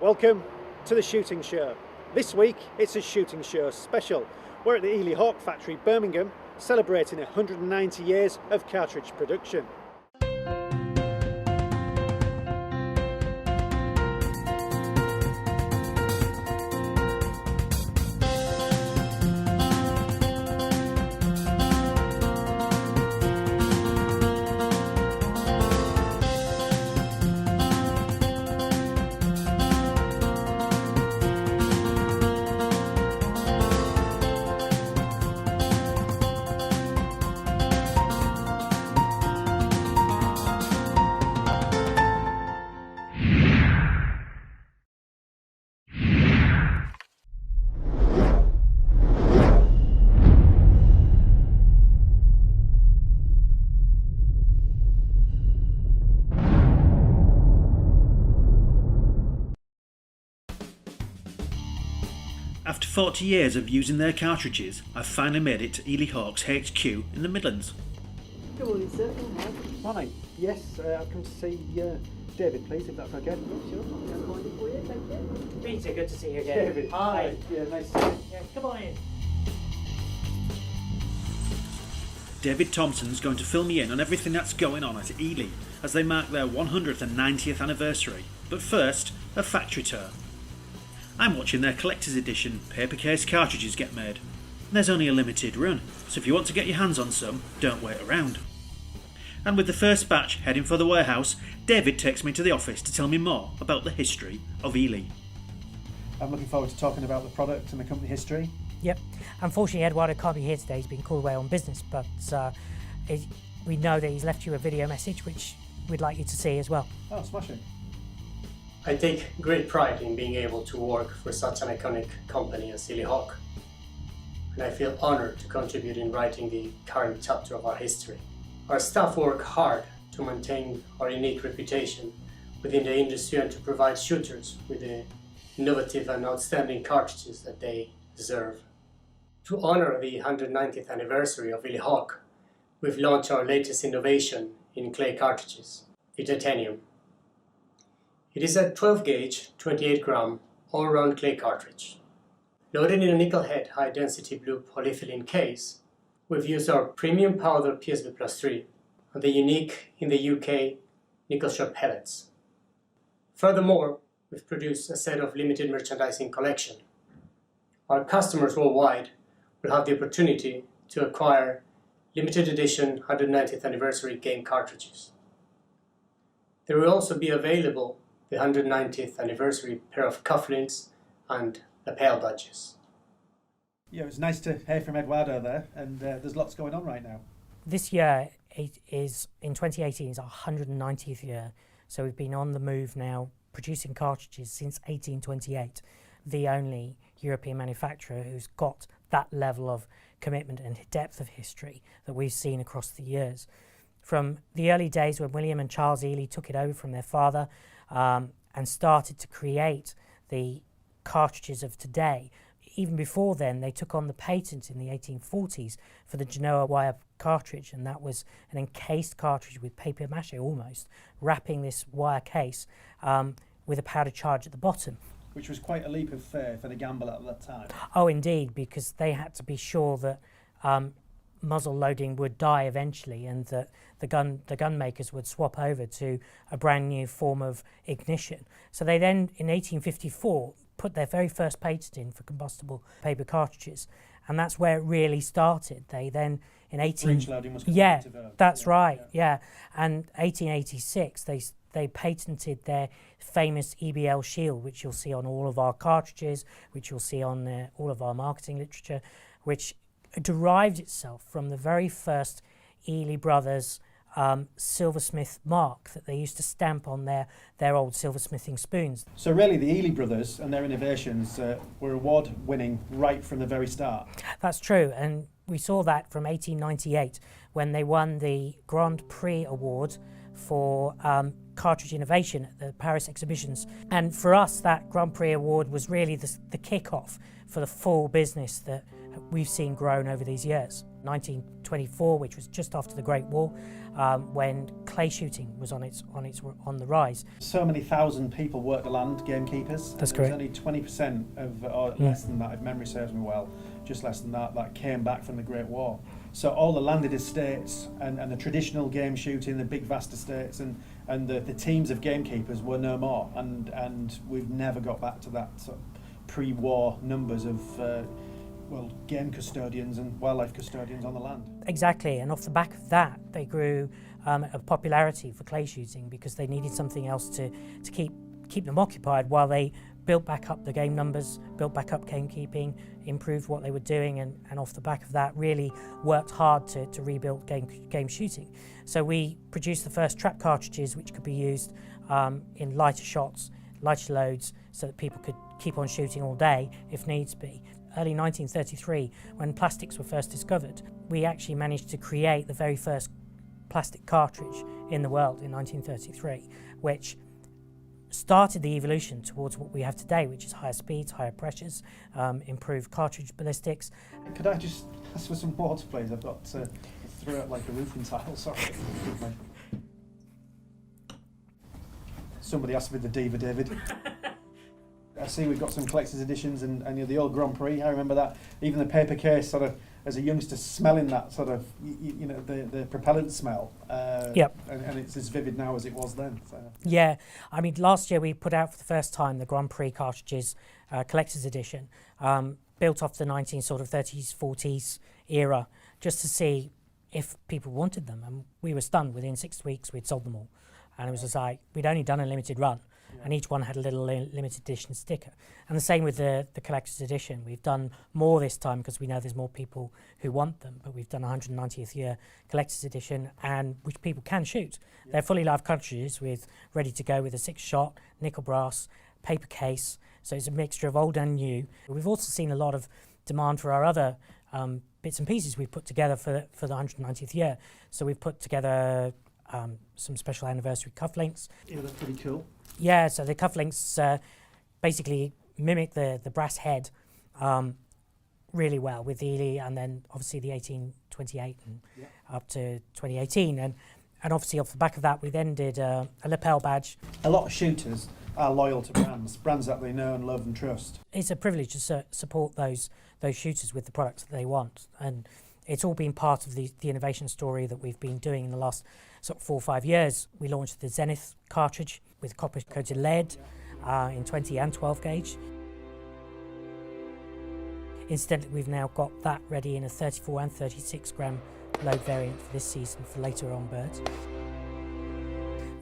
Welcome to the shooting show. This week it's a shooting show special. We're at the Eley Hawk factory, Birmingham, celebrating 190 years of cartridge production. After 40 years of using their cartridges, I've finally made it to Eley Hawk's HQ in the Midlands. Good morning, sir. Can I help? Morning. Yes, I've come to see David, please, if that's okay. Sure. I'll find it for you. Thank you. Peter, good to see you again. David. Hi. Yeah, nice to see you. Yeah, come on in. David Thompson's going to fill me in on everything that's going on at Eley as they mark their 100th and 90th anniversary. But first, a factory tour. I'm watching their collector's edition paper case cartridges get made. There's only a limited run, so if you want to get your hands on some, don't wait around. And with the first batch heading for the warehouse, David takes me to the office to tell me more about the history of Eley. I'm looking forward to talking about the product and the company history. Yep. Unfortunately, Eduardo can't be here today. He's been called away on business, but we know that he's left you a video message, which we'd like you to see as well. Oh, smashing. I take great pride in being able to work for such an iconic company as Eley Hawk, and I feel honored to contribute in writing the current chapter of our history. Our staff work hard to maintain our unique reputation within the industry and to provide shooters with the innovative and outstanding cartridges that they deserve. To honor the 190th anniversary of Eley Hawk, we've launched our latest innovation in clay cartridges, the Titanium. It is a 12 gauge, 28 gram, all-round clay cartridge. Loaded in a nickel head high-density blue polyethylene case, we've used our premium powder PSB Plus 3 and the unique in the UK nickel shot pellets. Furthermore, we've produced a set of limited merchandising collection. Our customers worldwide will have the opportunity to acquire limited edition 190th anniversary game cartridges. There will also be available the 190th anniversary pair of cufflinks and lapel badges. Yeah, it was nice to hear from Eduardo there, and there's lots going on right now. This year in 2018 is our 190th year, so we've been on the move now, producing cartridges since 1828. The only European manufacturer who's got that level of commitment and depth of history that we've seen across the years. From the early days when William and Charles Eley took it over from their father and started to create the cartridges of today. Even before then, they took on the patent in the 1840s for the Genoa wire cartridge, and that was an encased cartridge with papier mâché almost, wrapping this wire case with a powder charge at the bottom. Which was quite a leap of faith and a gamble at that time. Oh, indeed, because they had to be sure that muzzle loading would die eventually, and that the gun makers would swap over to a brand new form of ignition. So they then, in 1854, put their very first patent in for combustible paper cartridges, and that's where it really started. They then, in Breech loading was that's right, yeah. And 1886, they patented their famous Ebl Shield, which you'll see on all of our cartridges, which you'll see on all of our marketing literature, which derived itself from the very first Eley Brothers silversmith mark that they used to stamp on their old silversmithing spoons. So really the Eley Brothers and their innovations were award-winning right from the very start. That's true, and we saw that from 1898 when they won the Grand Prix Award for cartridge innovation at the Paris exhibitions. And for us, that Grand Prix Award was really the kick-off for the full business that we've seen grown over these years. 1924, which was just after the Great War, when clay shooting was on the rise. So many thousand people worked the land, gamekeepers. That's correct. Only 20% of, or less than that, if memory serves me well, just less than that came back from the Great War. So all the landed estates and the traditional game shooting, the big vast estates and the teams of gamekeepers were no more, and we've never got back to that sort of pre-war numbers of game custodians and wildlife custodians on the land. Exactly, and off the back of that, they grew a popularity for clay shooting because they needed something else to keep them occupied while they built back up the game numbers, built back up gamekeeping, improved what they were doing, and off the back of that really worked hard to rebuild game shooting. So we produced the first trap cartridges which could be used in lighter shots, lighter loads, so that people could keep on shooting all day if needs be. Early 1933, when plastics were first discovered, we actually managed to create the very first plastic cartridge in the world in 1933, which started the evolution towards what we have today, which is higher speeds, higher pressures, improved cartridge ballistics. Could I just ask for some water, please? I've got threw out like a roofing tile, sorry. Somebody asked me the Diva David. I see we've got some collector's editions and the old Grand Prix, I remember that. Even the paper case, sort of, as a youngster, smelling that sort of, the propellant smell. Yep. And it's as vivid now as it was then. So. Yeah, I mean, last year we put out for the first time the Grand Prix cartridges collector's edition, built off the 1930s, 40s era, just to see if people wanted them. And we were stunned. Within 6 weeks, we'd sold them all. And it was just like, we'd only done a limited run. And each one had a little limited edition sticker. And the same with the collector's edition. We've done more this time because we know there's more people who want them, but we've done a 190th year collector's edition, and which people can shoot. Yeah. They're fully live cartridges ready to go with a 6-shot, nickel brass, paper case, so it's a mixture of old and new. We've also seen a lot of demand for our other bits and pieces we've put together for the 190th year. So we've put together some special anniversary cufflinks. Yeah, that's pretty cool. Yeah, so the cufflinks basically mimic the brass head really well with the Eley, and then obviously the 1828 and up to 2018. And obviously off the back of that, we then did a lapel badge. A lot of shooters are loyal to brands that they know and love and trust. It's a privilege to support those shooters with the products that they want. And it's all been part of the innovation story that we've been doing in the last sort of 4 or 5 years. We launched the Zenith Cartridge with copper-coated lead in 20 and 12 gauge. Incidentally, we've now got that ready in a 34 and 36 gram load variant for this season for later on birds.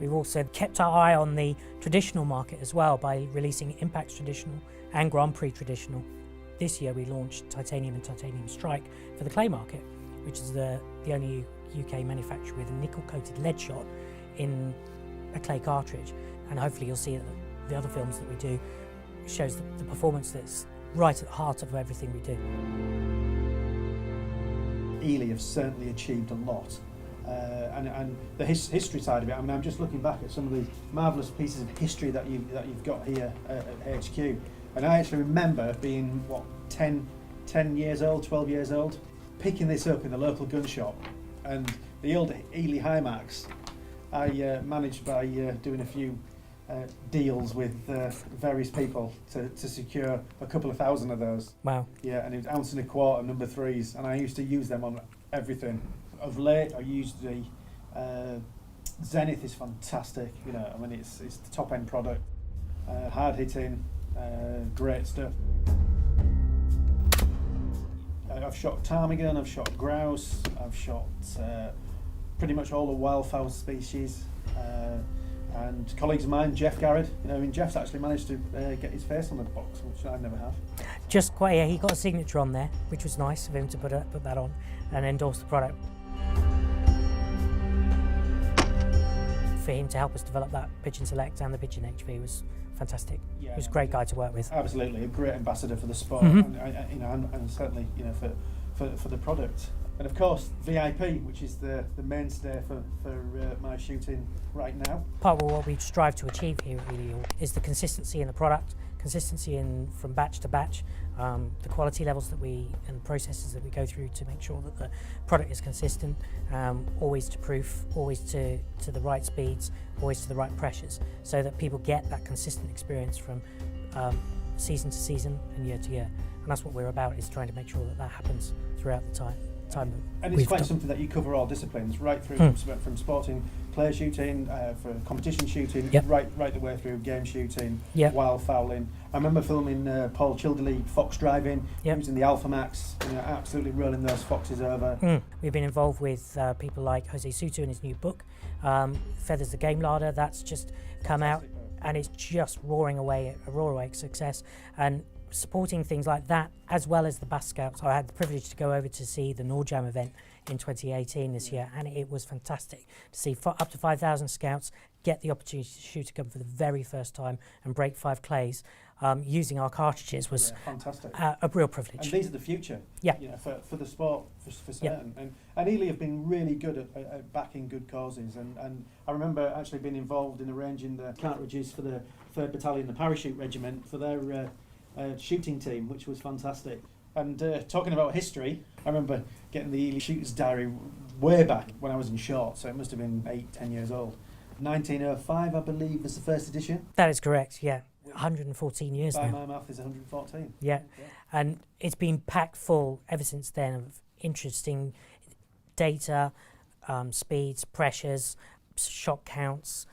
We've also kept our eye on the traditional market as well by releasing Impact Traditional and Grand Prix Traditional. This year we launched Titanium and Titanium Strike for the clay market, which is the only UK manufacturer with a nickel-coated lead shot in a clay cartridge. And hopefully you'll see that the other films that we do shows the performance that's right at the heart of everything we do. Eley have certainly achieved a lot. And the history side of it, I mean, I'm just looking back at some of the marvellous pieces of history that you've got here at HQ. And I actually remember being, 10 years old, 12 years old, picking this up in the local gun shop. And the old Eley Hymax, I managed by doing a few deals with various people to secure a couple of thousand of those. Wow. Yeah, and it was 1.25 ounce number 3s, and I used to use them on everything. Of late, I used the Zenith is fantastic. You know, I mean, it's the top end product, hard hitting, great stuff. I've shot ptarmigan, I've shot grouse, I've shot pretty much all the wildfowl species. And colleagues of mine, Jeff Garrett, Jeff's actually managed to get his face on the box, which I never have. Just quite, yeah, he got a signature on there, which was nice of him to put that on and endorse the product. For him to help us develop that Pigeon Select and the Pigeon HV was fantastic. Yeah, he was a great guy to work with. Absolutely, a great ambassador for the sport, and certainly for the product. And of course, VIP, which is the mainstay for my shooting right now. Part of what we strive to achieve here at Eley Hawk is the consistency in the product, consistency from batch to batch, the quality levels that and the processes that we go through to make sure that the product is consistent, always to proof, always to the right speeds, always to the right pressures, so that people get that consistent experience from season to season and year to year. And that's what we're about, is trying to make sure that that happens throughout the time. And it's quite something that you cover all disciplines, right through from sporting, player shooting, for competition shooting, right the way through game shooting, wild fouling. I remember filming Paul Childerley fox driving, using the Alpha Max, absolutely rolling those foxes over. We've been involved with people like Jose Sutu in his new book, Feathers the Game Larder. That's just come out, and it's just roaring away success. And supporting things like that, as well as the Bass Scouts. I had the privilege to go over to see the Nordjam event in 2018 this year, and it was fantastic to see up to 5,000 scouts get the opportunity to shoot a gun for the very first time and break 5 clays using our cartridges was fantastic. A real privilege. And these are the future, for the sport, for certain. And Eley have been really good at backing good causes. And I remember actually being involved in arranging the cartridges for the 3rd Battalion, the Parachute Regiment, for their shooting team, which was fantastic. And talking about history, I remember getting the Eley Shooter's Diary way back when I was in short, so it must have been 8-10 years old. 1905, I believe, was the first edition. That is correct, 114 years By now. my math is 114. Yeah, and it's been packed full ever since then of interesting data, speeds, pressures, shot counts,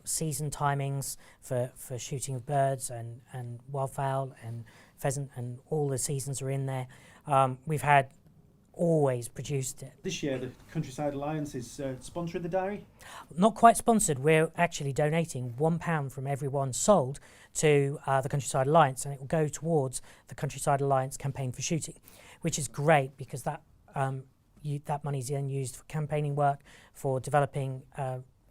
season timings for shooting of birds and wildfowl and pheasant, and all the seasons are in there. We've had always produced it. This year the Countryside Alliance is sponsoring the diary? Not quite sponsored. We're actually donating £1 from every one sold to the Countryside Alliance, and it will go towards the Countryside Alliance campaign for shooting, which is great because that money is then used for campaigning work, for developing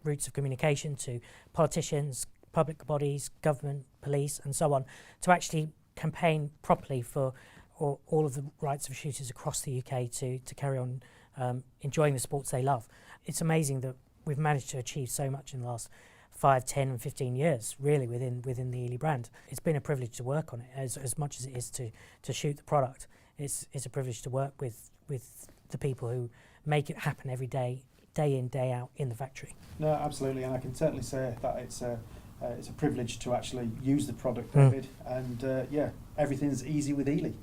routes of communication to politicians, public bodies, government, police, and so on, to actually campaign properly for all of the rights of shooters across the UK to carry on enjoying the sports they love. It's amazing that we've managed to achieve so much in the last 5, 10 and 15 years, really, within the Eley brand. It's been a privilege to work on it, as much as it is to shoot the product. It's a privilege to work with the people who make it happen every day in, day out in the factory. No, absolutely, and I can certainly say that it's a privilege to actually use the product, David, and everything's easy with Eley.